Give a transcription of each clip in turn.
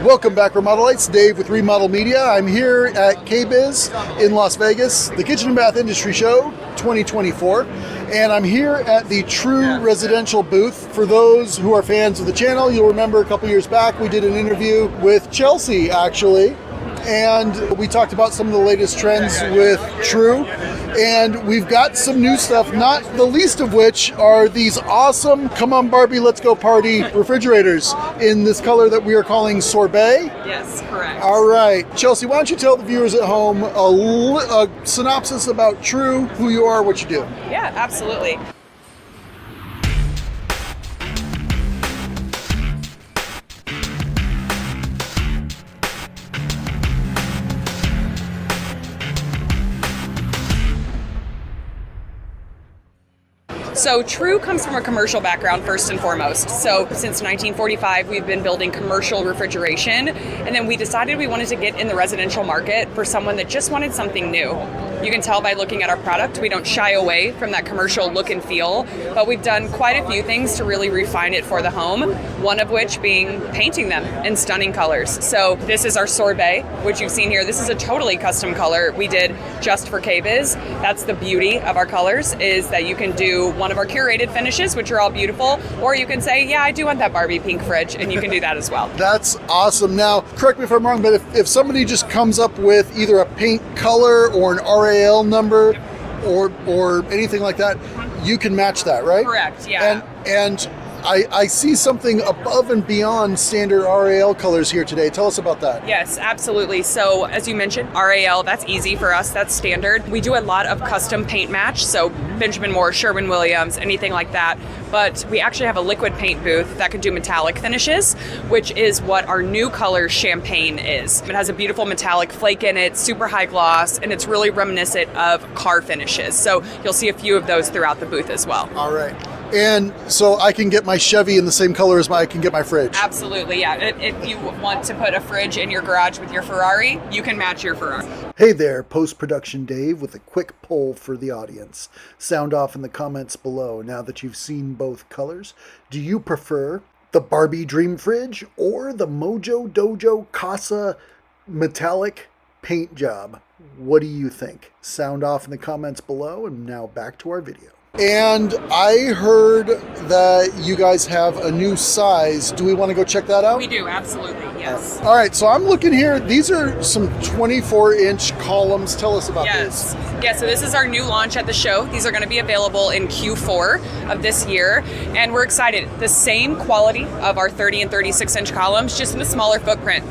Welcome back, Remodelites. Dave with Remodel Media. I'm here at KBIS in Las Vegas, the Kitchen and Bath Industry Show 2024, and I'm here at the True Residential booth. For those who are fans of the channel, you'll remember a couple years back we did an interview with Chelsea, actually, and we talked about some of the latest trends with True. And we've got some new stuff, not the least of which are these awesome Come On Barbie Let's Go Party refrigerators in this color that we are calling Sorbet. Yes, correct. All right. Chelsea, why don't you tell the viewers at home a synopsis about True, who you are, what you do. Yeah, absolutely. So True comes from a commercial background first and foremost. So since 1945, we've been building commercial refrigeration, and then we decided we wanted to get in the residential market for someone that just wanted something new. You can tell by looking at our product, we don't shy away from that commercial look and feel, but we've done quite a few things to really refine it for the home, one of which being painting them in stunning colors. So this is our Sorbet, which you've seen here. This is a totally custom color we did just for KBIS. That's the beauty of our colors, is that you can do one of our curated finishes, which are all beautiful, or you can say, yeah, I do want that Barbie pink fridge, and you can do that as well. That's awesome. Now, correct me if I'm wrong, but if somebody just comes up with either a paint color or an RAL number or anything like that, you can match that, right? Correct, yeah. And I see something above and beyond standard RAL colors here today. Tell us about that. Yes, absolutely. So as you mentioned, RAL, that's easy for us. That's standard. We do a lot of custom paint match. So Benjamin Moore, Sherwin-Williams, anything like that. But we actually have a liquid paint booth that can do metallic finishes, which is what our new color Champagne is. It has a beautiful metallic flake in it, super high gloss, and it's really reminiscent of car finishes. So you'll see a few of those throughout the booth as well. All right. And so I can get my Chevy in the same color as I can get my fridge. Absolutely, yeah. If you want to put a fridge in your garage with your Ferrari, you can match your Ferrari. Hey there, post-production Dave with a quick poll for the audience. Sound off in the comments below. Now that you've seen both colors, do you prefer the Barbie Dream Fridge or the Mojo Dojo Casa metallic paint job? What do you think? Sound off in the comments below, and now back to our video. And I heard that you guys have a new size. Do we want to go check that out? We do, absolutely, yes. All right, so I'm looking here. These are some 24-inch columns. Tell us about this. Yeah, so this is our new launch at the show. These are going to be available in Q4 of this year, and we're excited. The same quality of our 30 and 36-inch columns, just in a smaller footprint.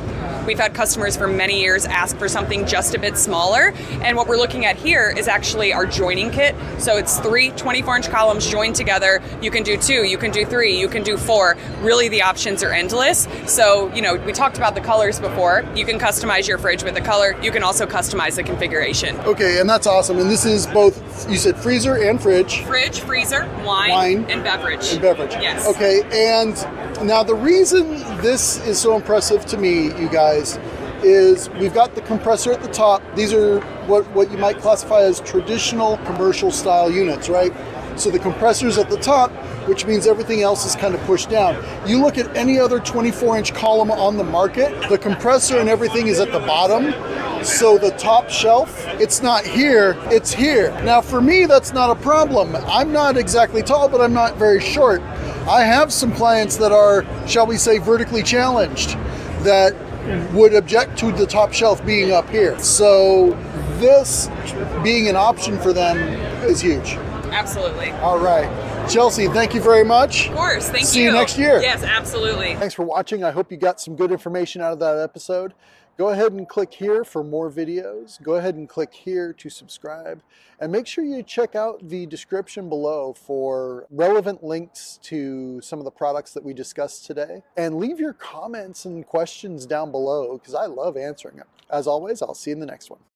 We've had customers for many years ask for something just a bit smaller, and what we're looking at here is actually our joining kit. So it's 3 24-inch columns joined together. You can do 2, you can do 3, you can do 4. Really, the options are endless. So, you know, we talked about the colors before. You can customize your fridge with the color. You can also customize the configuration. Okay, and that's awesome. And this is both, you said freezer and fridge. Fridge, freezer, wine, and beverage. And beverage. Yes. Okay, and now the reason this is so impressive to me, you guys, is we've got the compressor at the top. These are what you might classify as traditional commercial style units, right? So the compressor's at the top, which means everything else is kind of pushed down. You look at any other 24-inch column on the market, the compressor and everything is at the bottom. So the top shelf, it's not here, it's here. Now for me, that's not a problem. I'm not exactly tall, but I'm not very short. I have some clients that are, shall we say, vertically challenged, that would object to the top shelf being up here. So this being an option for them is huge. Absolutely. All right. Chelsea, thank you very much. Of course, thank you. See you next year. Yes, absolutely. Thanks for watching. I hope you got some good information out of that episode. Go ahead and click here for more videos. Go ahead and click here to subscribe. And make sure you check out the description below for relevant links to some of the products that we discussed today. And leave your comments and questions down below, because I love answering them. As always, I'll see you in the next one.